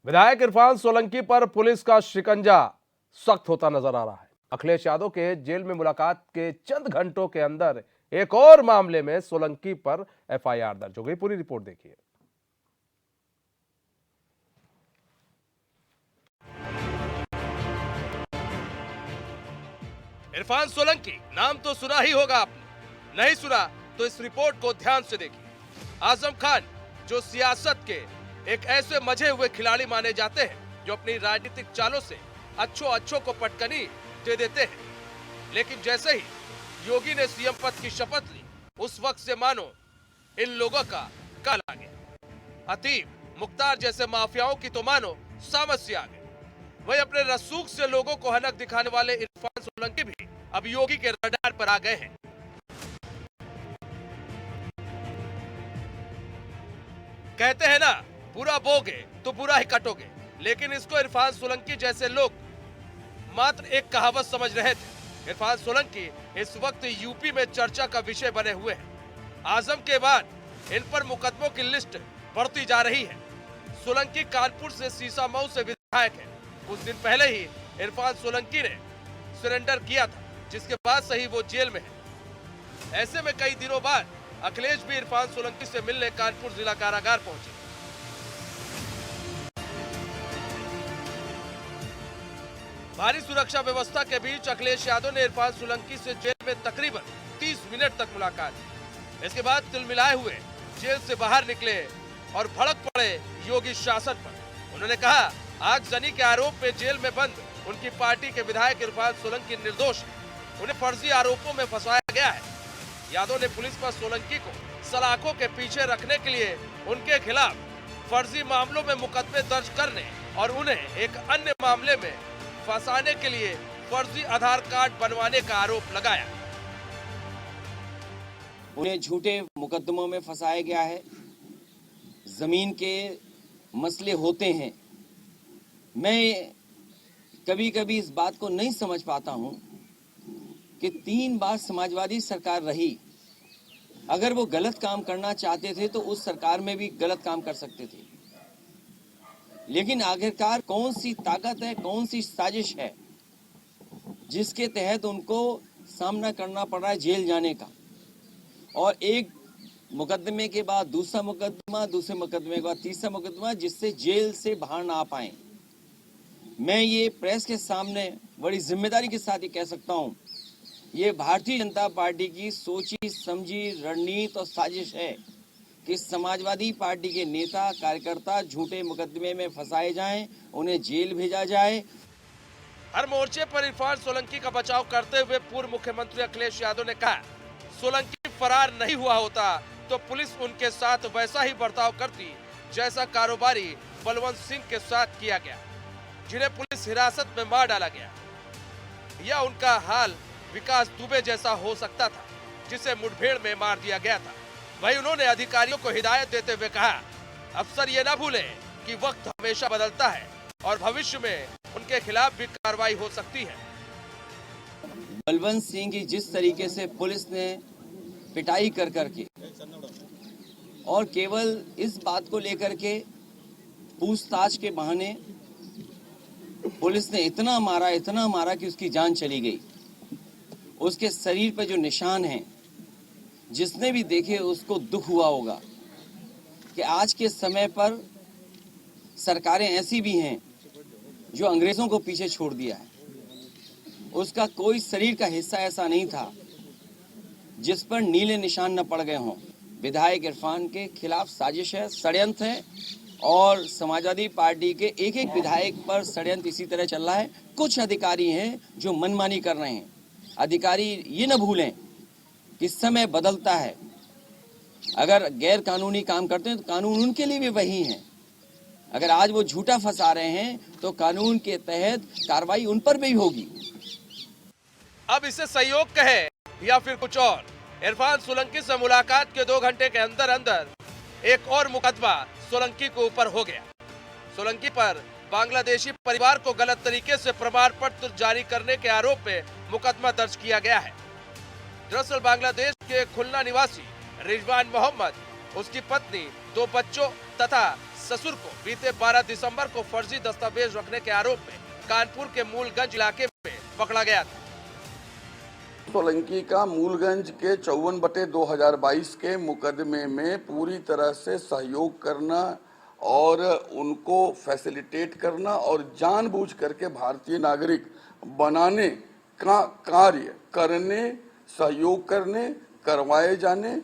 विधायक इरफान सोलंकी पर पुलिस का शिकंजा सख्त होता नजर आ रहा है। अखिलेश यादव के जेल में मुलाकात के चंद घंटों के अंदर एक और मामले में सोलंकी पर एफआईआर दर्ज हो गई। पूरी रिपोर्ट देखिए। इरफान सोलंकी नाम तो सुना ही होगा आपने, नहीं सुना तो इस रिपोर्ट को ध्यान से देखिए। आजम खान जो सियासत के एक ऐसे मजे हुए खिलाड़ी माने जाते हैं जो अपनी राजनीतिक चालों से अच्छों को पटकनी दे देते हैं, लेकिन जैसे ही योगी ने सीएम पद की शपथ ली उस वक्त से मानो इन लोगों का काल आ गया। अतीब, मुख्तार जैसे माफियाओं की तो मानो सामस्य आ गए। वही अपने रसूख से लोगों को हनक दिखाने वाले इरफान सोलंकी भी अब योगी के रडार पर आ गए हैं। कहते हैं ना, बुरा बोगे तो बुरा ही कटोगे, लेकिन इसको इरफान सोलंकी जैसे लोग मात्र एक कहावत समझ रहे थे। इरफान सोलंकी इस वक्त यूपी में चर्चा का विषय बने हुए हैं। आजम के बाद इन पर मुकदमों की लिस्ट बढ़ती जा रही है। सोलंकी कानपुर से सीसामऊ से विधायक है। कुछ दिन पहले ही इरफान सोलंकी ने सरेंडर किया था, जिसके बाद से ही वो जेल में है। ऐसे में कई दिनों बाद अखिलेश भी इरफान सोलंकी से मिलने कानपुर जिला कारागार पहुंचे। भारी सुरक्षा व्यवस्था के बीच अखिलेश यादव ने इरफान सोलंकी से जेल में तकरीबन 30 मिनट तक मुलाकात की। इसके बाद तिलमिलाए हुए जेल से बाहर निकले और भड़क पड़े योगी शासन पर। उन्होंने कहा, आगजनी के आरोप में जेल में बंद उनकी पार्टी के विधायक इरफान सोलंकी निर्दोष है, उन्हें फर्जी आरोपों में फंसाया गया है। यादव ने पुलिस पर सोलंकी को सलाखों के पीछे रखने के लिए उनके खिलाफ फर्जी मामलों में मुकदमे दर्ज करने और उन्हें एक अन्य मामले में फंसाने के लिए फर्जी आधार कार्ड बनवाने का आरोप लगाया। उन्हें झूठे मुकदमों में फंसाया गया है। जमीन के मसले होते हैं। मैं कभी कभी इस बात को नहीं समझ पाता हूं कि 3 बार समाजवादी सरकार रही। अगर वो गलत काम करना चाहते थे तो उस सरकार में भी गलत काम कर सकते थे, लेकिन आखिरकार कौन सी ताकत है, कौन सी साजिश है जिसके तहत उनको सामना करना पड़ रहा है जेल जाने का, और एक मुकदमे के बाद दूसरा मुकदमा, दूसरे मुकदमे के बाद तीसरा मुकदमा, जिससे जेल से बाहर ना आ पाए। मैं ये प्रेस के सामने बड़ी जिम्मेदारी के साथ ये कह सकता हूँ, ये भारतीय जनता पार्टी की सोची समझी रणनीति और साजिश है कि समाजवादी पार्टी के नेता कार्यकर्ता झूठे मुकदमे में फंसाए जाएं, उन्हें जेल भेजा जाए। हर मोर्चे पर इरफान सोलंकी का बचाव करते हुए पूर्व मुख्यमंत्री अखिलेश यादव ने कहा, सोलंकी फरार नहीं हुआ होता तो पुलिस उनके साथ वैसा ही बर्ताव करती जैसा कारोबारी बलवंत सिंह के साथ किया गया, जिन्हें पुलिस हिरासत में मार डाला गया। या उनका हाल विकास दुबे जैसा हो सकता था, जिसे मुठभेड़ में मार दिया गया था। वहीं उन्होंने अधिकारियों को हिदायत देते हुए कहा, अफसर ये ना भूलें कि वक्त हमेशा बदलता है और भविष्य में उनके खिलाफ भी कार्रवाई हो सकती है। बलवंत सिंह की जिस तरीके से पुलिस ने पिटाई कर करके और केवल इस बात को लेकर के पूछताछ के बहाने पुलिस ने इतना मारा कि उसकी जान चली गई। उसके शरीर पर जो निशान हैं, जिसने भी देखे उसको दुख हुआ होगा कि आज के समय पर सरकारें ऐसी भी हैं जो अंग्रेजों को पीछे छोड़ दिया है। उसका कोई शरीर का हिस्सा ऐसा नहीं था जिस पर नीले निशान न पड़ गए हों। विधायक इरफान के खिलाफ साजिश है, षड्यंत्र है, और समाजवादी पार्टी के एक एक विधायक पर षड्यंत्र इसी तरह चल रहा है। कुछ अधिकारी हैं जो मनमानी कर रहे हैं। अधिकारी ये न भूलें कि समय बदलता है। अगर गैर कानूनी काम करते हैं तो कानून उनके लिए भी वही है। अगर आज वो झूठा फंसा रहे हैं तो कानून के तहत कार्रवाई उन पर भी होगी। अब इसे सहयोग कहे या फिर कुछ और, इरफान सोलंकी से मुलाकात के 2 घंटे के अंदर अंदर एक और मुकदमा सोलंकी को ऊपर हो गया। सोलंकी पर बांग्लादेशी परिवार को गलत तरीके से प्रमाण पत्र जारी करने के आरोप में मुकदमा दर्ज किया गया है। दरअसल बांग्लादेश के खुलना निवासी रिजवान मोहम्मद, उसकी पत्नी, 2 बच्चों तथा ससुर को बीते 12 दिसंबर को फर्जी दस्तावेज रखने के आरोप में कानपुर के मूलगंज इलाके में पकड़ा गया था। सोलंकी का मूलगंज के 54/2022 के मुकदमे में पूरी तरह से सहयोग करना और उनको फैसिलिटेट करना और जानबूझ करके भारतीय नागरिक बनाने का कार्य करने, सहयोग करने, करवाए जाने,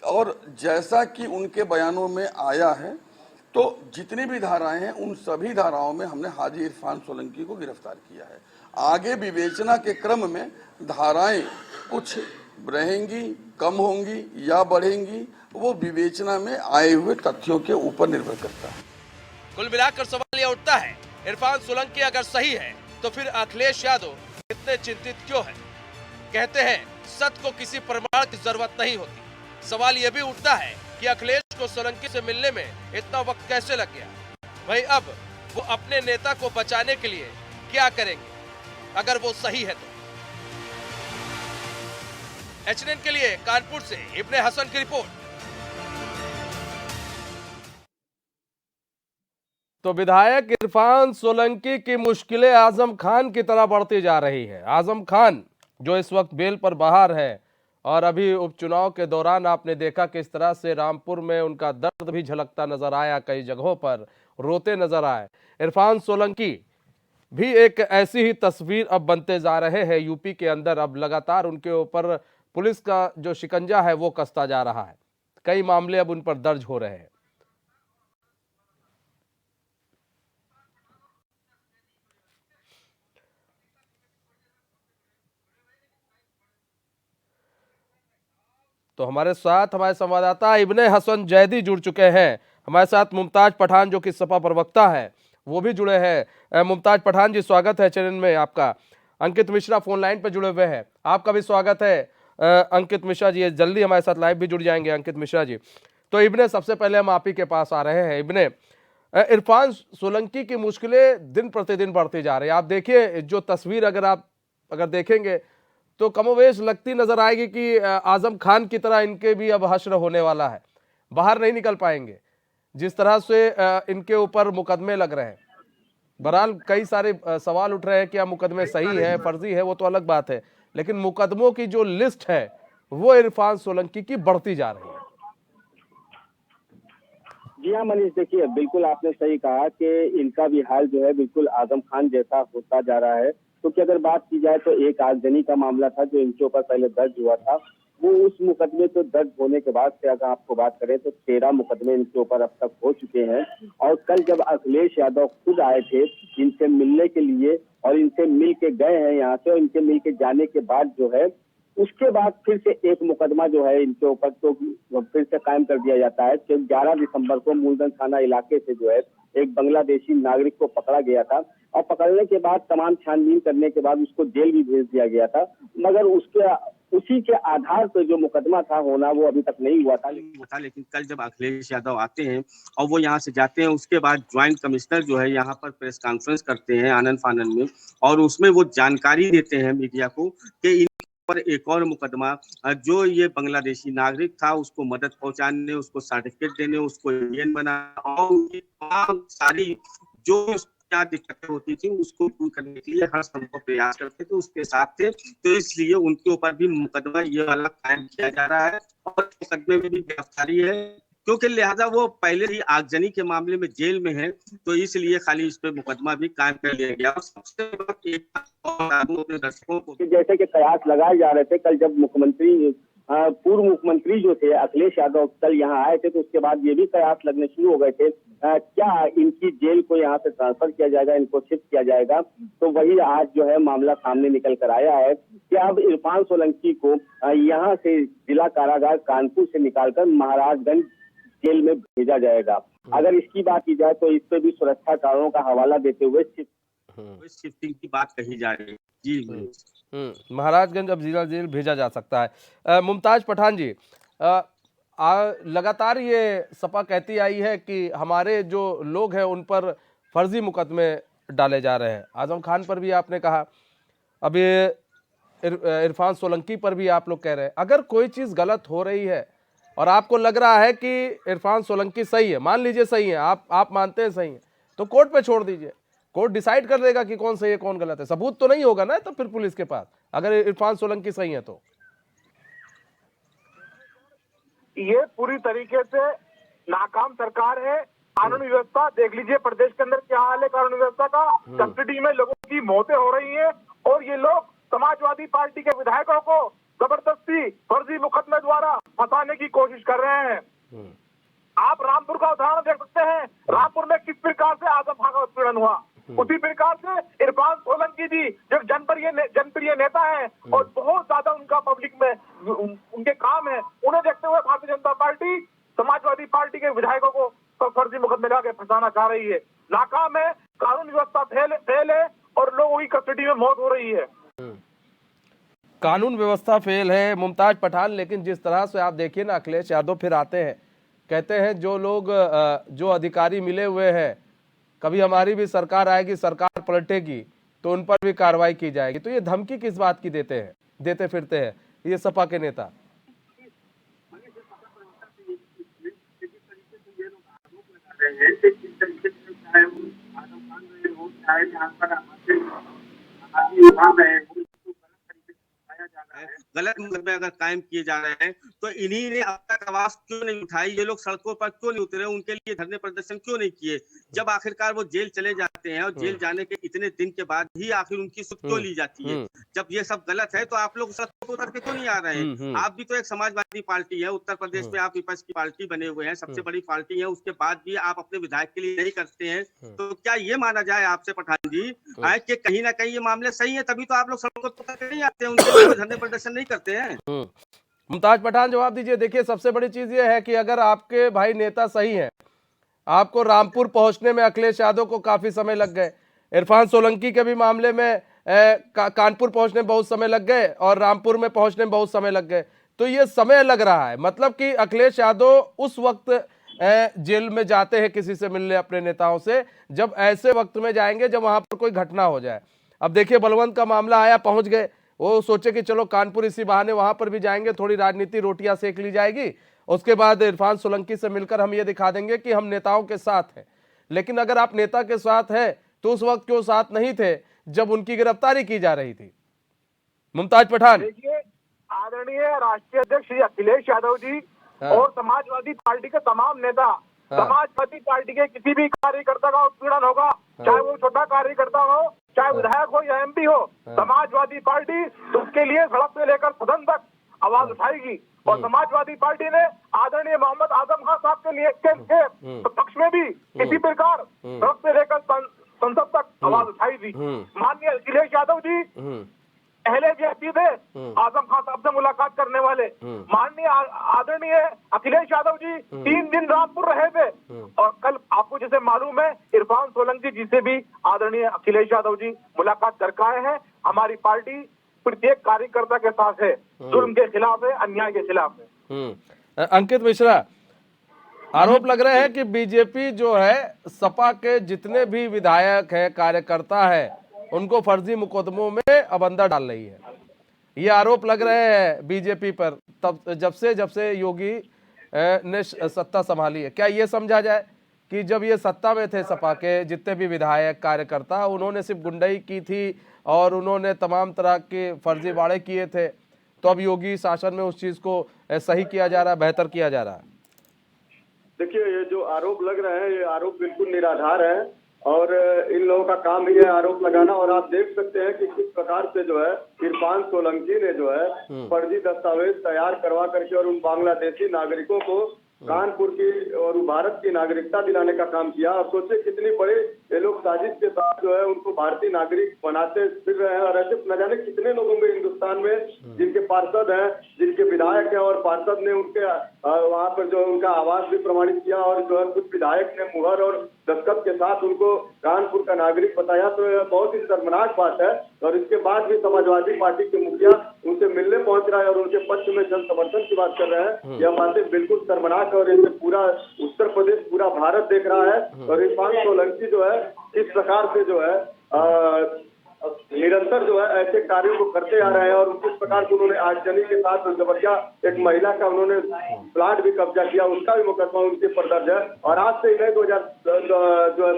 और जैसा कि उनके बयानों में आया है तो जितनी भी धाराएं हैं उन सभी धाराओं में हमने हाजी इरफान सोलंकी को गिरफ्तार किया है। आगे विवेचना के क्रम में धाराएं कुछ रहेंगी, कम होंगी या बढ़ेंगी, वो विवेचना में आए हुए तथ्यों के ऊपर निर्भर करता है। कुल मिलाकर सवाल यह उठता है, इरफान सोलंकी अगर सही है तो फिर अखिलेश यादव इतने चिंतित क्यों है? कहते हैं सत्य को किसी प्रमाण की जरूरत नहीं होती। सवाल यह भी उठता है कि अखिलेश को सोलंकी से मिलने में इतना वक्त कैसे लग गया? भाई अब वो अपने नेता को बचाने के लिए क्या करेंगे अगर वो सही है तो? एचएनएन के लिए कानपुर से इब्ने हसन की रिपोर्ट। तो विधायक इरफान सोलंकी की मुश्किलें आजम खान की तरह बढ़ती जा रही है। आजम खान जो इस वक्त बेल पर बाहर है और अभी उपचुनाव के दौरान आपने देखा किस तरह से रामपुर में उनका दर्द भी झलकता नजर आया, कई जगहों पर रोते नजर आए। इरफान सोलंकी भी एक ऐसी ही तस्वीर अब बनते जा रहे हैं यूपी के अंदर। अब लगातार उनके ऊपर पुलिस का जो शिकंजा है वो कसता जा रहा है। कई मामले अब उन पर दर्ज हो रहे हैं। तो हमारे संवाददाता इब्ने हसन जैदी जुड़ चुके हैं। हमारे साथ मुमताज पठान जो कि सपा प्रवक्ता है वो भी जुड़े हैं। मुमताज पठान जी, स्वागत है चैनल में आपका। अंकित मिश्रा फोन लाइन पर जुड़े हुए हैं, आपका भी स्वागत है। अंकित मिश्रा जी जल्दी हमारे साथ लाइव भी जुड़ जाएंगे। अंकित मिश्रा जी, तो इब्ने सबसे पहले हम आप ही के पास आ रहे हैं। इब्ने, इरफान सोलंकी की मुश्किलें दिन प्रतिदिन बढ़ती जा रही है। आप देखिए जो तस्वीर अगर देखेंगे तो कमोवेश लगती नजर आएगी कि आजम खान की तरह इनके भी अब हश्र होने वाला है, बाहर नहीं निकल पाएंगे जिस तरह से इनके ऊपर मुकदमे लग रहे हैं। बहरहाल कई सारे सवाल उठ रहे हैं कि क्या मुकदमे सही है, फर्जी है, वो तो अलग बात है, लेकिन मुकदमों की जो लिस्ट है वो इरफान सोलंकी की बढ़ती जा रही है। जी हाँ मनीष, देखिए बिल्कुल आपने सही कहा कि इनका भी हाल जो है बिल्कुल आजम खान जैसा होता जा रहा है। क्योंकि अगर बात की जाए तो एक आगजनी का मामला था जो इनके ऊपर पहले दर्ज हुआ था, वो उस मुकदमे को दर्ज होने के बाद से अगर आपको बात करें तो 13 मुकदमे इनके ऊपर अब तक हो चुके हैं। और कल जब अखिलेश यादव खुद आए थे इनसे मिलने के लिए और इनसे मिल के गए हैं यहाँ से, और इनके मिल के जाने के बाद जो है उसके बाद फिर से एक मुकदमा जो है इनके ऊपर तो फिर से कायम कर दिया जाता है कि 11 दिसंबर को मूलगंज थाना इलाके से जो है एक बांग्लादेशी नागरिक को पकड़ा गया था, और पकड़ने के बाद तमाम छानबीन करने के बाद उसको जेल भी भेज दिया गया था। मगर उसी के आधार पर जो मुकदमा था होना वो अभी तक नहीं हुआ था। लेकिन कल जब अखिलेश यादव आते हैं और वो यहाँ से जाते हैं, उसके बाद ज्वाइंट कमिश्नर जो है यहाँ पर प्रेस कॉन्फ्रेंस करते हैं आनन फानन में, और उसमें वो जानकारी देते हैं मीडिया को कि पर एक और मुकदमा जो ये बांग्लादेशी नागरिक था उसको मदद पहुंचाने, उसको सर्टिफिकेट देने, उसको इंडियन बनाना और तमाम सारी जो क्या दिक्कतें होती थी उसको दूर करने के लिए हर संभव प्रयास करते थे, उसके साथ थे। तो इसलिए उनके ऊपर भी मुकदमा ये वाला कायम किया जा रहा है और मुकदमे में भी गिरफ्तारी है, क्योंकि लिहाजा वो पहले ही आगजनी के मामले में जेल में है, तो इसलिए खाली इस पे मुकदमा भी कायम कर लिया गया। और सबसे अपने दर्शकों को जैसे कि कयास लगाए जा रहे थे, कल जब पूर्व मुख्यमंत्री जो थे अखिलेश यादव कल यहाँ आए थे तो उसके बाद ये भी कयास लगने शुरू हो गए थे क्या इनकी जेल को यहाँ से ट्रांसफर किया जाएगा, इनको शिफ्ट किया जाएगा। तो वही आज जो है मामला सामने निकल कर आया है कि अब इरफान सोलंकी को यहाँ से जिला कारागार कानपुर से निकालकर महाराजगंज जेल में भेजा जाएगा। अगर इसकी बात की जाए तो इस पे भी सुरक्षा कारणों का हवाला देते हुए शिफ्टिंग की बात कही जा रही है। जी महाराजगंज अब जिला जेल भेजा जा सकता है। मुमताज पठान जी, लगातार ये सपा कहती आई है कि हमारे जो लोग हैं उन पर फर्जी मुकदमे डाले जा रहे हैं। आजम खान पर भी आपने कहा, अब ये इरफान सोलंकी पर भी आप लोग कह रहे हैं। अगर कोई चीज़ गलत हो रही है और आपको लग रहा है कि इरफान सोलंकी सही है, मान लीजिए सही है, आप मानते हैं सही है, तो कोर्ट पे छोड़ दीजिए, कोर्ट डिसाइड कर देगा कि कौन सही है कौन गलत है। सबूत तो नहीं होगा ना तो फिर पुलिस के पास, अगर इरफान सोलंकी सही है तो। ये पूरी तरीके से नाकाम सरकार है। कानून व्यवस्था देख लीजिए प्रदेश के अंदर क्या हाल है कानून व्यवस्था का। कस्टडी में लोगों की मौतें हो रही हैं और ये लोग समाजवादी पार्टी के विधायकों को जबरदस्ती फर्जी मुकदमे द्वारा फंसाने की कोशिश कर रहे हैं। आप रामपुर का उदाहरण देख सकते हैं, रामपुर में किस प्रकार से आजम खान का उत्पीड़न हुआ, उसी प्रकार से इरफान सोलंकी जी जो जनप्रिय नेता है और बहुत ज्यादा उनका पब्लिक में उनके काम है, उन्हें देखते हुए भारतीय जनता पार्टी समाजवादी पार्टी के विधायकों को फर्जी मुकदमे लगा फंसाना चाह रही है। नाकाम है, कानून व्यवस्था फेल है और लोगों की कस्टडी में मौत हो रही है। कानून व्यवस्था फेल है मुमताज पठान, लेकिन जिस तरह से आप देखिए ना, अखिलेश यादव फिर आते हैं, कहते हैं जो लोग जो अधिकारी मिले हुए हैं, कभी हमारी भी सरकार आएगी, सरकार पलटेगी तो उन पर भी कार्रवाई की जाएगी। तो ये धमकी किस बात की देते फिरते हैं ये सपा के नेता? गलत मुकदमे अगर कायम किए जा रहे हैं तो इन्हीं ने अब तक आवाज क्यों नहीं उठाई? ये लोग सड़कों पर क्यों नहीं उतरे? उनके लिए धरने प्रदर्शन क्यों नहीं किए? जब आखिरकार वो जेल चले जाते हैं और जेल जाने के इतने दिन के बाद ही आखिर उनकी सुध क्यों ली जाती है? जब ये सब गलत है तो आप लोग सड़कों पर उतर के क्यों नहीं आ रहे हैं? आप भी तो एक समाजवादी पार्टी है, उत्तर प्रदेश में आप विपक्ष की पार्टी बने हुए हैं, सबसे बड़ी पार्टी है, उसके बाद भी आप अपने विधायक के लिए नहीं करते हैं। तो क्या ये माना जाए आपसे पठान जी कि कहीं ना कहीं ये मामले सही है, तभी तो आप लोग सड़कों पर उतर के नहीं आते हैं, उनके लिए धरने प्रदर्शन नहीं करते हैं? मुमताज पठान जवाब दीजिए। देखिए, सबसे बड़ी चीज ये है कि अगर आपके भाई नेता सही हैं, आपको रामपुर पहुंचने में अखिलेश यादव को काफी समय लग गए, इरफान सोलंकी के भी मामले में कानपुर पहुंचने में बहुत समय लग गए और रामपुर में पहुंचने में बहुत समय लग गए, तो ये समय लग रहा है। मतलब कि अखिलेश यादव उस वक्त जेल में जाते हैं किसी से मिलने अपने नेताओं से, जब ऐसे वक्त में जाएंगे जब वहां पर कोई घटना हो जाए। अब देखिए, बलवंत का मामला आया, पहुंच गए, वो सोचे कि चलो कानपुर इसी बहाने वहां पर भी जाएंगे, थोड़ी राजनीति रोटियां सेक ली जाएगी, उसके बाद इरफान सोलंकी से मिलकर हम ये दिखा देंगे कि हम नेताओं के साथ हैं। लेकिन अगर आप नेता के साथ हैं तो उस वक्त क्यों साथ नहीं थे जब उनकी गिरफ्तारी की जा रही थी? मुमताज पठान। देखिए, आदरणीय राष्ट्रीय अध्यक्ष श्री अखिलेश यादव जी और समाजवादी पार्टी के तमाम नेता, समाजवादी पार्टी के किसी भी कार्यकर्ता का उत्पीड़न होगा, चाहे वो छोटा कार्यकर्ता हो, चाहे विधायक हो या एमपी हो, समाजवादी पार्टी उसके लिए सड़क से लेकर सदन तक आवाज उठाएगी। और समाजवादी पार्टी ने आदरणीय मोहम्मद आजम खान साहब के लिए के पक्ष में भी किसी प्रकार सड़क से लेकर संसद तक आवाज उठाई थी। माननीय अखिलेश यादव जी पहले व्यक्ति थे आजम खान साहब से मुलाकात करने वाले। माननीय आदरणीय अखिलेश यादव जी 3 दिन रामपुर रहे थे और कल आपको जैसे मालूम है इरफान सोलंकी जी से भी आदरणीय अखिलेश यादव जी मुलाकात कर आए हैं। हमारी पार्टी प्रत्येक कार्यकर्ता के साथ है, जुर्म के खिलाफ है, अन्याय के खिलाफ है। अंकित मिश्रा, आरोप लग रहे हैं कि बीजेपी जो है सपा के जितने भी विधायक है, कार्यकर्ता है, उनको फर्जी मुकदमों में अब अंदर डाल रही है। ये आरोप लग रहे हैं बीजेपी पर तब जब से योगी ने सत्ता संभाली है। क्या ये समझा जाए कि जब ये सत्ता में थे सपा के जितने भी विधायक कार्यकर्ता, उन्होंने सिर्फ गुंडाई की थी और उन्होंने तमाम तरह के फर्जी वाड़े किए थे, तो अब योगी शासन में उस चीज को सही किया जा रहा है, बेहतर किया जा रहा है? देखिए, ये जो आरोप लग रहे हैं ये आरोप बिल्कुल निराधार है और इन लोगों का काम ही है आरोप लगाना। और आप देख सकते हैं कि किस प्रकार से जो है इरफान सोलंकी ने जो है फर्जी दस्तावेज तैयार करवा करके और उन बांग्लादेशी नागरिकों को कानपुर की और भारत की नागरिकता दिलाने का काम किया। और सोचे कितनी बड़ी ये लोग साजिश के साथ जो है उनको भारतीय नागरिक बनाते फिर रहे हैं। और ऐसे न जाने कितने लोगों में हिंदुस्तान में जिनके पार्षद हैं, जिनके विधायक हैं और पार्षद ने उनके वहाँ पर जो उनका आवास भी प्रमाणित किया और जो है कुछ विधायक ने मुहर और दस्तखत के साथ उनको कानपुर का नागरिक बताया। तो यह बहुत ही शर्मनाक बात है। और इसके बाद भी समाजवादी पार्टी के मुखिया उनसे मिलने पहुंच रहा है और उनके पक्ष में जन समर्थन की बात कर रहे हैं। यह बातें बिल्कुल शर्मनाक है और इसे पूरा उत्तर प्रदेश, पूरा भारत देख रहा है। और इरफान सोलंकी जो है इस प्रकार से जो है निरंतर जो है ऐसे कार्यों को करते आ रहे हैं और किस प्रकार से उन्होंने आगजनी के साथ जबरिया एक महिला का उन्होंने प्लाट भी कब्जा किया, उसका भी मुकदमा उनके पर दर्ज है। और आज से नहीं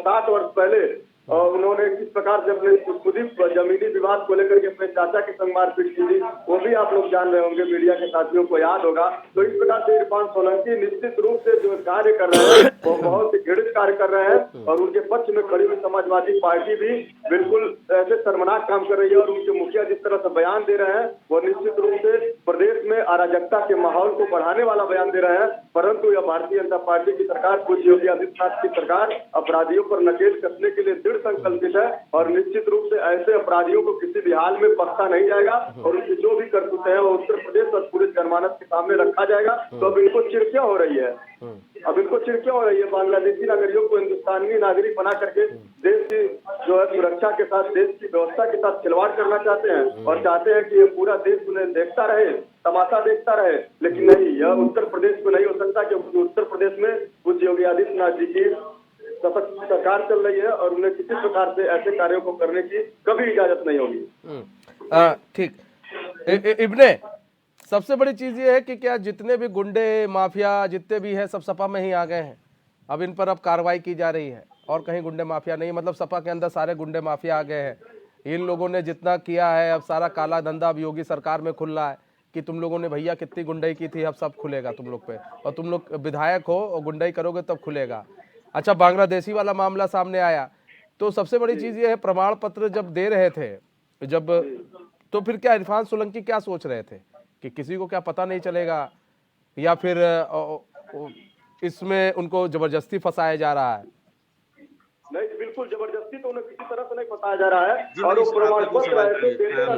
7 वर्ष पहले उन्होंने किस प्रकार से अपने खुद ही जमीनी विवाद को लेकर के अपने चाचा के संग मारपीट की थी, वो भी आप लोग जान रहे होंगे, मीडिया के साथियों को याद होगा। तो इस प्रकार से इरफान सोलंकी निश्चित रूप से जो कार्य कर रहे हैं वो बहुत ही घृणित कार्य कर रहे हैं और उनके पक्ष में खड़ी हुई समाजवादी पार्टी भी बिल्कुल ऐसे शर्मनाक काम कर रही है। और उनके मुखिया जिस तरह से बयान दे रहे हैं वो निश्चित रूप से प्रदेश में अराजकता के माहौल को बढ़ाने वाला बयान दे रहे हैं। परंतु यह भारतीय जनता पार्टी की सरकार, पूज्य योगी आदित्यनाथ की सरकार अपराधियों पर नकेल कसने के लिए संकल्पित है और निश्चित रूप से ऐसे अपराधियों को किसी भी हाल में बख्शा नहीं जाएगा और उनकी जो भी करतूतें हैं वो उत्तर प्रदेश और पूरे जनमानस के सामने रखा जाएगा। तो अब इनको चिड़कियां हो रही है, बांग्लादेशी नागरिकों को हिंदुस्तानी नागरिक बना करके देश की जो है सुरक्षा के साथ, देश की व्यवस्था के साथ खिलवाड़ करना चाहते हैं और चाहते हैं कि ये पूरा देश उन्हें देखता रहे, तमाशा देखता रहे। लेकिन नहीं, यह उत्तर प्रदेश को नहीं हो सकता क्योंकि उत्तर प्रदेश में पूज्य योगी आदित्यनाथ जी की सरकार चल रही है और उन्हें किसी प्रकार से ऐसे कार्यों को करने की कभी इजाजत नहीं होगी। ठीक। इब्ने, सबसे बड़ी चीज ये है कि क्या जितने भी गुंडे माफिया जितने भी हैं सब सपा में ही आ गए हैं, अब इन पर अब कार्रवाई की जा रही है और कहीं गुंडे माफिया नहीं, मतलब सपा के अंदर सारे गुंडे माफिया आ गए हैं। इन लोगों ने जितना किया है अब सारा काला धंधा अब योगी सरकार में खुल रहा है कि तुम लोगों ने भैया कितनी गुंडाई की थी, अब सब खुलेगा तुम लोग पे, और तुम लोग विधायक हो और गुंडाई करोगे तब खुलेगा। अच्छा, बांग्लादेशी वाला मामला सामने आया तो सबसे बड़ी चीज ये है, प्रमाण पत्र जब दे रहे थे तो फिर क्या इरफान सोलंकी क्या सोच रहे थे कि किसी को क्या पता नहीं चलेगा या फिर इसमें उनको जबरदस्ती फंसाया जा रहा है? नहीं, बिल्कुल जबरदस्ती तो उन्हें किसी तरह से नहीं बताया जा रहा है और वो प्रमाण पत्र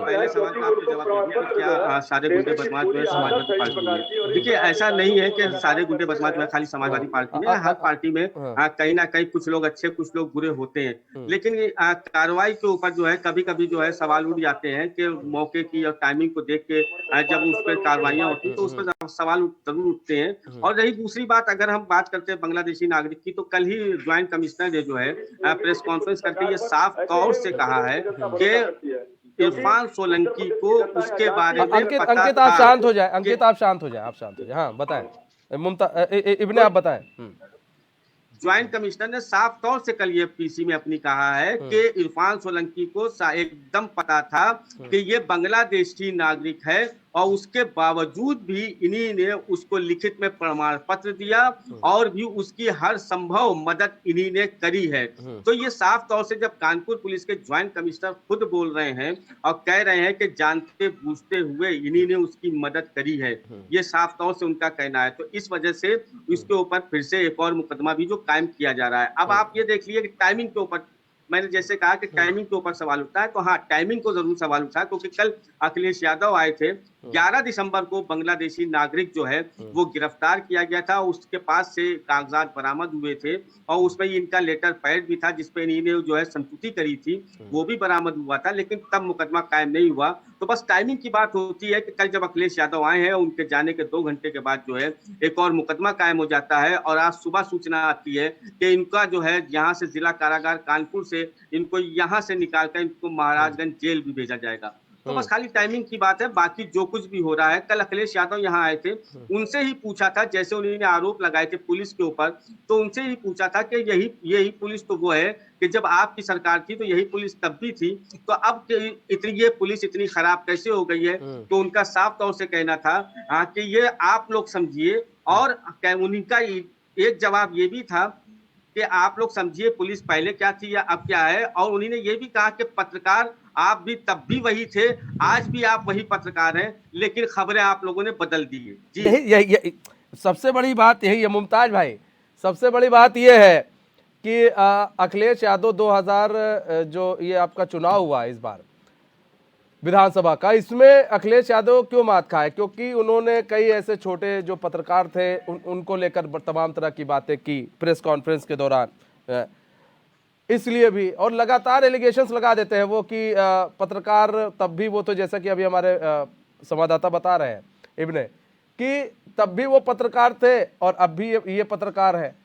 पहले सवाल का आपको जवाब दीजिए कि क्या सारे गुंडे बदमाश जो है समाजवादी पार्टी में? देखिए, ऐसा नहीं है कि सारे गुंडे बदमाश जो है खाली समाजवादी पार्टी में, हर पार्टी में कहीं ना कहीं कुछ लोग अच्छे कुछ लोग बुरे होते हैं। लेकिन कार्रवाई के ऊपर जो है कभी कभी जो है सवाल उठ जाते हैं कि मौके की और टाइमिंग को देख के जब उस पर कार्रवाइयां होती है तो उस पर सवाल जरूर उठते हैं। और रही दूसरी बात, अगर हम बात करते हैं बांग्लादेशी नागरिक की, तो कल ही ज्वाइंट कमिश्नर ने जो है प्रेस कॉन्फ्रेंस करके ये साफ तौर से कहा है कि इरफान सोलंकी को उसके बारे में अंकित आप शांत हो जाए, अंकित आप शांत हो जाए। हाँ बताएं इब्ने, आप बताएं। ज्वाइंट कमिश्नर ने साफ तौर से कल ये पीसी में अपनी कहा है कि इरफान सोलंकी को एकदम पता था कि ये बांग्लादेशी नागरिक है और उसके बावजूद भी इन्हीं ने उसको लिखित में प्रमाण पत्र दिया और भी उसकी हर संभव मदद इन्हीं ने करी है। तो ये साफ तौर से जब कानपुर पुलिस के ज्वाइंट कमिश्नर खुद बोल रहे हैं और कह रहे हैं कि जानते बूझते हुए इन्हीं ने उसकी मदद करी है, ये साफ तौर से उनका कहना है। तो इस वजह से इसके ऊपर फिर से एक और मुकदमा भी जो कायम किया जा रहा है। अब आप ये देख लीजिए कि टाइमिंग के ऊपर मैंने जैसे कहा कि टाइमिंग के ऊपर सवाल उठता है, तो हाँ, टाइमिंग को जरूर सवाल उठा है क्योंकि कल अखिलेश यादव आए थे। 11 दिसंबर को बांग्लादेशी नागरिक जो है वो गिरफ्तार किया गया था, उसके पास से कागजात बरामद हुए थे और उसमें इनका लेटर पैड भी था जिसपे इन्होंने जो है संतुष्टि करी थी, वो भी बरामद हुआ था, लेकिन तब मुकदमा कायम नहीं हुआ। तो बस टाइमिंग की बात होती है कि कल जब अखिलेश यादव आए हैं उनके जाने के 2 घंटे के बाद जो है एक और मुकदमा कायम हो जाता है और आज सुबह सूचना आती है कि इनका जो है यहाँ से जिला कारागार कानपुर से इनको यहाँ से निकालकर इनको महाराजगंज जेल भी भेजा जाएगा। तो बस खाली टाइमिंग की बात है, बाकी जो कुछ भी हो रहा है। कल अखिलेश यादव यहाँ आए थे, उनसे ही पूछा था, जैसे उन्होंने आरोप लगाए थे पुलिस के ऊपर, तो उनसे ही पूछा था कि यही पुलिस तो वो है कि जब आपकी सरकार थी तो यही पुलिस तब भी थी, तो अब ये पुलिस इतनी खराब कैसे हो गई है? तो उनका साफ तौर से कहना था कि ये आप लोग समझिए। और उनका एक जवाब ये भी था कि आप लोग समझिए पुलिस पहले क्या थी या अब क्या है। और उन्होंने ये भी कहा कि पत्रकार आप भी तब भी वही थे, आज भी आप वही पत्रकार हैं, लेकिन खबरें आप लोगों ने बदल दी है। जी यही सबसे बड़ी बात यही है मुमताज भाई, सबसे बड़ी बात यह है कि अखिलेश यादव 2000 जो ये आपका चुनाव हुआ इस बार विधानसभा का, इसमें अखिलेश यादव क्यों मात खाए? क्योंकि उन्होंने कई ऐसे छोटे जो पत्रकार थे उनको लेकर तमाम तरह की बातें की प्रेस कॉन्फ्रेंस के दौरान, इसलिए भी। और लगातार एलिगेशंस लगा देते हैं वो कि पत्रकार तब भी वो, तो जैसा कि अभी हमारे संवाददाता बता रहे हैं इब्ने कि तब भी वो पत्रकार थे और अब भी ये पत्रकार है,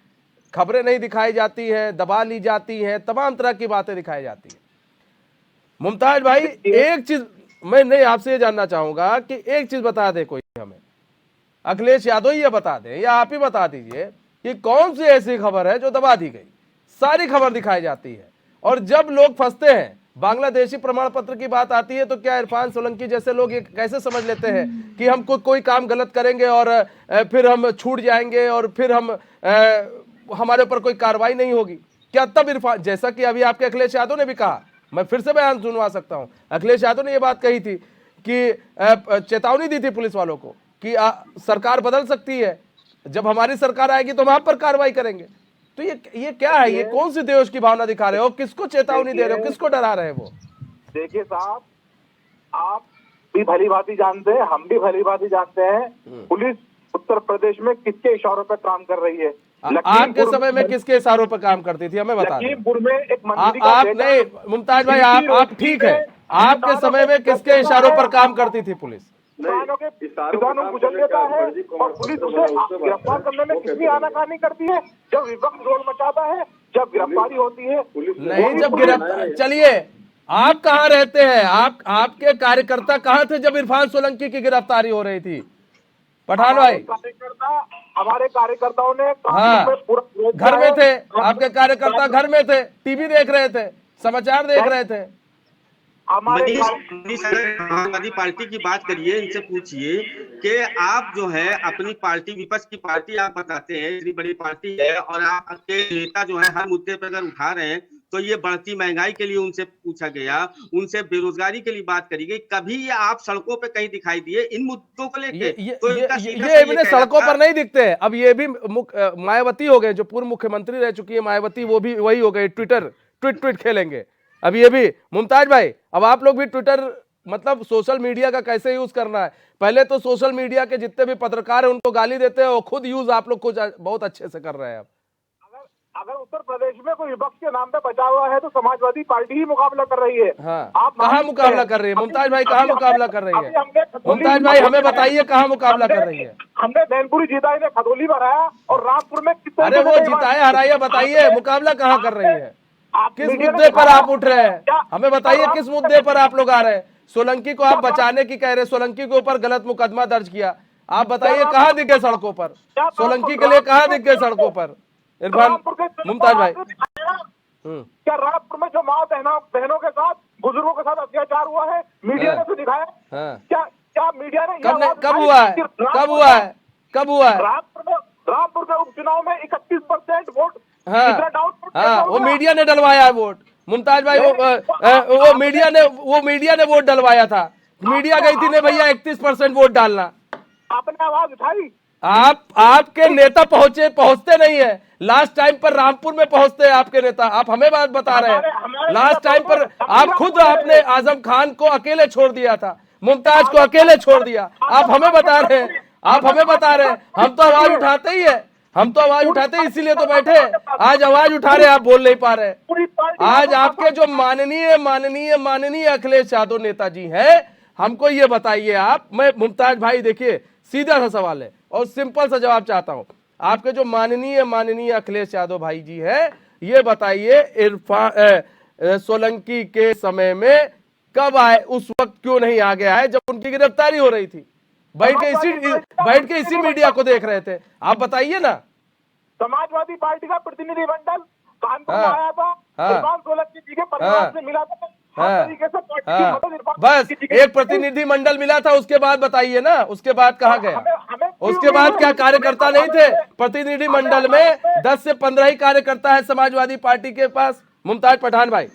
खबरें नहीं दिखाई जाती हैं, दबा ली जाती हैं, तमाम तरह की बातें दिखाई जाती हैं। मुमताज भाई एक चीज मैं नहीं आपसे ये जानना चाहूंगा कि एक चीज बता दे कोई हमें, अखिलेश यादव ये बता दे या आप ही बता दीजिए कि कौन सी ऐसी खबर है जो दबा दी गई। सारी खबर दिखाई जाती है और जब लोग फंसते हैं, बांग्लादेशी प्रमाण पत्र की बात आती है तो क्या इरफान सोलंकी जैसे लोग ये कैसे समझ लेते हैं कि हम कोई काम गलत करेंगे और फिर हम छूट जाएंगे और फिर हम हमारे ऊपर कोई कार्रवाई नहीं होगी। क्या तब इरफान, जैसा कि अभी आपके अखिलेश यादव ने भी कहा, मैं फिर से बयान सुनवा सकता हूं, अखिलेश यादव ने यह बात कही थी कि चेतावनी दी थी पुलिस वालों को कि सरकार बदल सकती है, जब हमारी सरकार आएगी तो हम आप पर कार्रवाई करेंगे। तो ये क्या है, ये कौन सी देश की भावना दिखा रहे हो, किसको चेतावनी दे रहे हो, किसको डरा रहे हैं वो? देखिए साहब, आप भी भली भांति जानते हैं, हम भी भली भांति जानते हैं पुलिस उत्तर प्रदेश में किसके इशारों पर काम कर रही है। आपके समय में किसके इशारों पर काम करती थी हमें बता दें। लखीमपुर में एक मंत्री आप नहीं मुमताज भाई, आप ठीक है, आपके समय में किसके इशारों पर काम करती थी पुलिस? किसानों को कुचल देता है और पुलिस उसे गिरफ्तार करने में कितनी आनाकानी करती है। जब विपक्ष रोल मचाता है, जब गिरफ्तारी होती है, नहीं जब गिरफ्तार, चलिए आप कहाँ रहते हैं, आपके कार्यकर्ता कहाँ थे जब इरफान सोलंकी की गिरफ्तारी हो रही थी? पठान भाई, हमारे कार्यकर्ताओं ने हाँ घर में थे, आपके कार्यकर्ता घर में थे, टीवी देख रहे थे, समाचार देख रहे थे। समाजवादी पार्टी की बात करिए, इनसे पूछिए कि आप जो है अपनी पार्टी, विपक्ष की पार्टी आप बताते हैं इतनी बड़ी पार्टी है और आपके नेता जो है हर मुद्दे पर अगर उठा रहे हैं तो ये बढ़ती महंगाई के लिए उनसे पूछा गया, उनसे बेरोजगारी के लिए बात करी गई, कभी ये आप सड़कों पे कहीं दिखाई दिए इन मुद्दों को लेके? तो ये सड़कों पर नहीं दिखते हैं। अब ये भी मायावती हो गए, जो पूर्व मुख्यमंत्री रह चुकी है मायावती, वो भी वही हो गए, ट्वीट खेलेंगे। अब ये भी मुमताज भाई, अब आप लोग भी ट्विटर मतलब सोशल मीडिया का कैसे यूज करना है। पहले तो सोशल मीडिया के जितने भी पत्रकार हैं उनको गाली देते हैं और खुद यूज आप लोग को बहुत अच्छे से कर रहे हैं। अब अगर उत्तर प्रदेश में कोई विपक्ष के नाम पे बचा हुआ है तो समाजवादी पार्टी ही मुकाबला कर रही है। हाँ, आप कहाँ मुकाबला कर रही है मुमताज भाई, कहाँ मुकाबला कर रही है मुमताज भाई, हमें बताइए कहाँ मुकाबला कर रही है? हमने मैनपुरी जीता है, खदोली भराया और रामपुर में कितने, अरे वो जिताया हराया, बताइए मुकाबला कहाँ कर रही है, किस मुद्दे पर आप उठ रहे हैं, हमें बताइए किस मुद्दे पर आप लोग आ रहे हैं। सोलंकी को आप बचाने की कह रहे, सोलंकी के ऊपर गलत मुकदमा दर्ज किया, आप बताइए कहाँ दिख गए सड़कों पर, सोलंकी के लिए कहाँ दिख गए सड़कों पर इरफान मुमताज भाई? क्या रामपुर में जो माँ बहनों के साथ, बुजुर्गों के साथ अत्याचार हुआ है, मीडिया ने तो दिखाया। क्या मीडिया ने कब हुआ है, कब हुआ है, कब हुआ है? रामपुर के उपचुनाव में 31% वोट, हाँ वो मीडिया ने डलवाया है वोट मुमताज भाई, वो मीडिया ने वोट डलवाया था, मीडिया गई थी ने भैया 31% वोट डालना। आपने आवाज उठाई? आपके नेता पहुंचते नहीं है, लास्ट टाइम पर रामपुर में पहुंचते हैं आपके नेता, आप हमें बात बता रहे हैं। लास्ट टाइम पर आप खुद आपने आजम खान को अकेले छोड़ दिया था, मुमताज को अकेले छोड़ दिया, आप हमें बता रहे हैं, आप हमें बता रहे हैं। हम तो आवाज उठाते ही है, हम तो आवाज उठाते हैं, इसीलिए तो बैठे। आज आवाज उठा रहे, आप बोल नहीं पा रहे। आज आपके जो माननीय अखिलेश यादव नेताजी हैं, हमको ये बताइए आप, मैं मुमताज भाई देखिए सीधा सा सवाल है और सिंपल सा जवाब चाहता हूं, आपके जो माननीय अखिलेश यादव भाई जी हैं, ये बताइए इरफान सोलंकी के समय कब आए, उस वक्त क्यों नहीं आगे आए जब उनकी गिरफ्तारी हो रही थी? बैठ के इसी मीडिया को देख रहे थे, आप बताइए ना। समाजवादी पार्टी का प्रतिनिधिमंडल कानपुर में आया था, इरफान सोलंकी जी के परिवार से मिला था, बस एक प्रतिनिधि मंडल मिला था, उसके बाद बताइए ना, उसके बाद कहाँ गया? उसके बाद क्या कार्यकर्ता नहीं थे प्रतिनिधि मंडल में? 10 से 15 ही कार्यकर्ता है समाजवादी पार्टी के पास मुमताज पठान भाई,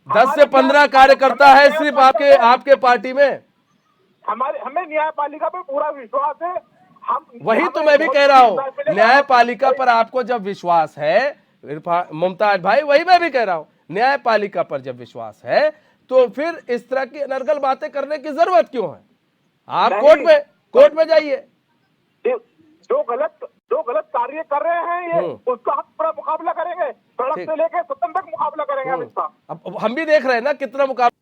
10 से 15 कार्यकर्ता है सिर्फ आपके पार्टी में। हमें न्यायपालिका पे पूरा विश्वास है। वही तो मैं भी कह रहा हूँ, न्यायपालिका पर आपको जब विश्वास है मुमताज भाई, वही मैं भी कह रहा हूँ, न्यायपालिका पर जब विश्वास है तो फिर इस तरह की अनर्गल बातें करने की जरूरत क्यों है? आप कोर्ट में जाइए। जो गलत कार्य कर रहे हैं ये, उसका हम पूरा मुकाबला करेंगे, सड़क से लेकर सदन तक मुकाबला करेंगे हम इसका। अब हम भी देख रहे हैं ना कितना मुकाबला।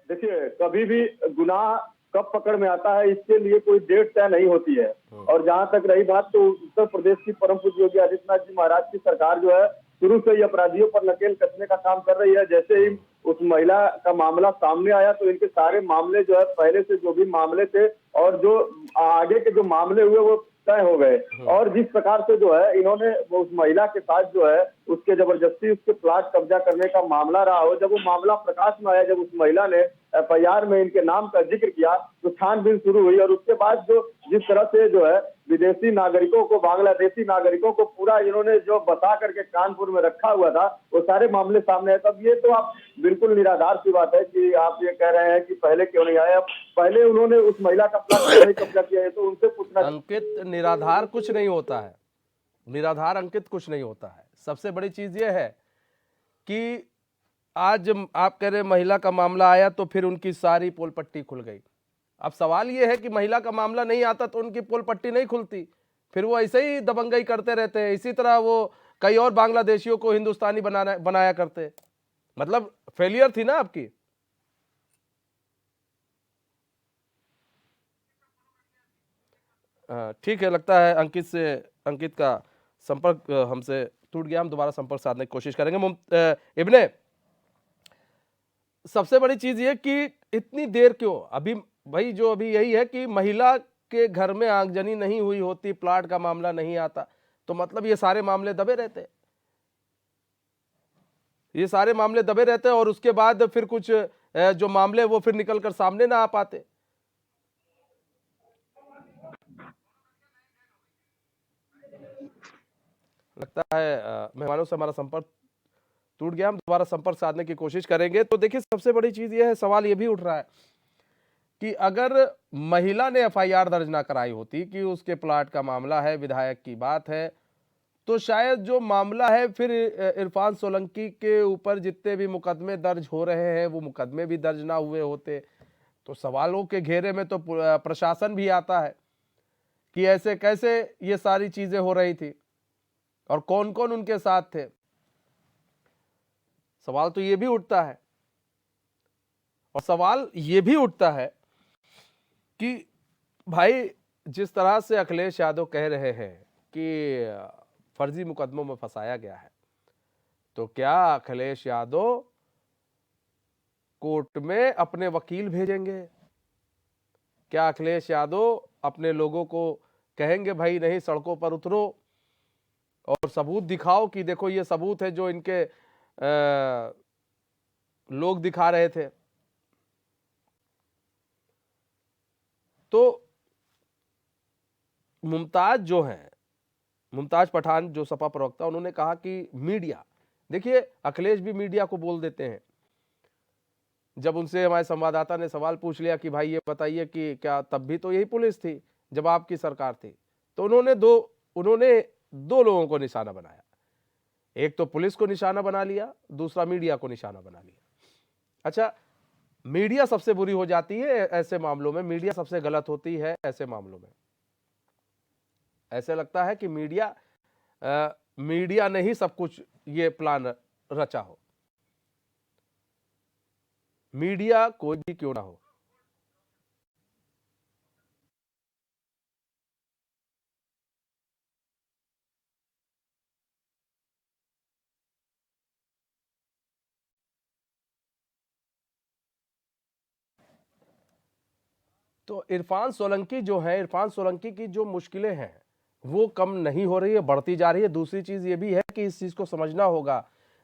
देखिए, कभी भी गुनाह कब पकड़ में आता है इसके लिए कोई डेट तय नहीं होती है। और जहां तक रही बात, तो उत्तर प्रदेश की परम पूज्य योगी आदित्यनाथ जी महाराज की सरकार जो है शुरू से ही अपराधियों पर नकेल कसने का काम कर रही है। जैसे ही उस महिला का मामला सामने आया तो इनके सारे मामले जो है पहले से जो भी मामले थे और जो आगे के जो मामले हुए वो तय हो गए। और जिस प्रकार से जो है इन्होंने उस महिला के साथ जो है उसके जबरदस्ती उसके प्लाट कब्जा करने का मामला रहा हो, जब वो मामला प्रकाश में आया, जब उस महिला ने एफआईआर में इनके नाम का जिक्र किया तो छानबीन शुरू हुई। और उसके बाद जो जिस तरह से जो है विदेशी नागरिकों को, बांग्लादेशी नागरिकों को पूरा इन्होंने जो बता करके कानपुर में रखा हुआ था वो सारे मामले सामने आए। तब ये तो आप बिल्कुल निराधार सी बात है कि आप ये कह रहे हैं कि पहले क्यों नहीं आया, पहले उन्होंने उस महिला का प्लाट क्यों नहीं कब्जा किया है, तो उनसे पूछना। अंकित, निराधार कुछ नहीं होता है, निराधार अंकित कुछ नहीं होता है। सबसे बड़ी चीज ये है कि आज आप कह रहे महिला का मामला आया तो फिर उनकी सारी पोल पट्टी खुल गई। अब सवाल ये है कि महिला का मामला नहीं आता तो उनकी पोल पट्टी नहीं खुलती, फिर वो ऐसे ही दबंगई करते रहते हैं। इसी तरह वो कई और बांग्लादेशियों को हिंदुस्तानी बनाया करते। मतलब फेलियर थी ना आपकी। ठीक है, लगता है अंकित का संपर्क हमसे टूट गया। हम दोबारा संपर्क साधने की कोशिश करेंगे। इब्ने, सबसे बड़ी चीज ये कि इतनी देर क्यों? अभी भाई जो अभी यही है कि महिला के घर में आगजनी नहीं हुई होती, प्लाट का मामला नहीं आता, तो मतलब ये सारे मामले दबे रहते, ये सारे मामले दबे रहते और उसके बाद फिर कुछ जो मामले वो फिर निकल कर सामने ना आ पाते। लगता है मेहमानों से हमारा संपर्क टूट गया। हम दोबारा संपर्क साधने की कोशिश करेंगे। तो देखिए, सबसे बड़ी चीज यह है, सवाल यह भी उठ रहा है कि अगर महिला ने एफआईआर दर्ज ना कराई होती कि उसके प्लाट का मामला है, विधायक की बात है, तो शायद जो मामला है फिर इरफान सोलंकी के ऊपर जितने भी मुकदमे दर्ज हो रहे हैं वो मुकदमे भी दर्ज ना हुए होते। तो सवालों के घेरे में तो प्रशासन भी आता है कि ऐसे कैसे ये सारी चीजें हो रही थी और कौन कौन उनके साथ थे। सवाल तो ये भी उठता है, और सवाल ये भी उठता है कि भाई जिस तरह से अखिलेश यादव कह रहे हैं कि फर्जी मुकदमों में फंसाया गया है, तो क्या अखिलेश यादव कोर्ट में अपने वकील भेजेंगे? क्या अखिलेश यादव अपने लोगों को कहेंगे भाई नहीं, सड़कों पर उतरो और सबूत दिखाओ कि देखो ये सबूत है जो इनके लोग दिखा रहे थे? तो मुमताज पठान जो सपा प्रवक्ता, उन्होंने कहा कि मीडिया, देखिए अखिलेश भी मीडिया को बोल देते हैं। जब उनसे हमारे संवाददाता ने सवाल पूछ लिया कि भाई ये बताइए कि क्या तब भी तो यही पुलिस थी जब आपकी सरकार थी, तो उन्होंने दो लोगों को निशाना बनाया। एक तो पुलिस को निशाना बना लिया, दूसरा मीडिया को निशाना बना लिया। अच्छा, मीडिया सबसे बुरी हो जाती है ऐसे मामलों में, मीडिया सबसे गलत होती है ऐसे मामलों में। ऐसे लगता है कि मीडिया ने ही सब कुछ ये प्लान रचा हो। मीडिया कोई भी क्यों ना हो, तो इरफान सोलंकी जो है, इरफान सोलंकी की जो मुश्किलें हैं वो कम नहीं हो रही है, बढ़ती जा रही है। दूसरी चीज ये भी है कि इस चीज को समझना होगा,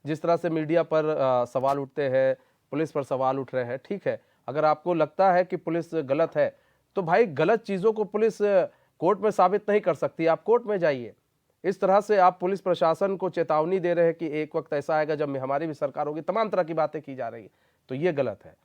जिस तरह से मीडिया पर सवाल उठते हैं, पुलिस पर सवाल उठ रहे हैं, ठीक है, अगर आपको लगता है कि पुलिस गलत है तो भाई गलत चीजों को पुलिस कोर्ट में साबित नहीं कर सकती, आप कोर्ट में जाइए। इस तरह से आप पुलिस प्रशासन को चेतावनी दे रहे हैं कि एक वक्त ऐसा आएगा जब हमारी भी सरकार होगी, तमाम तरह की बातें की जा रही है, तो ये गलत है।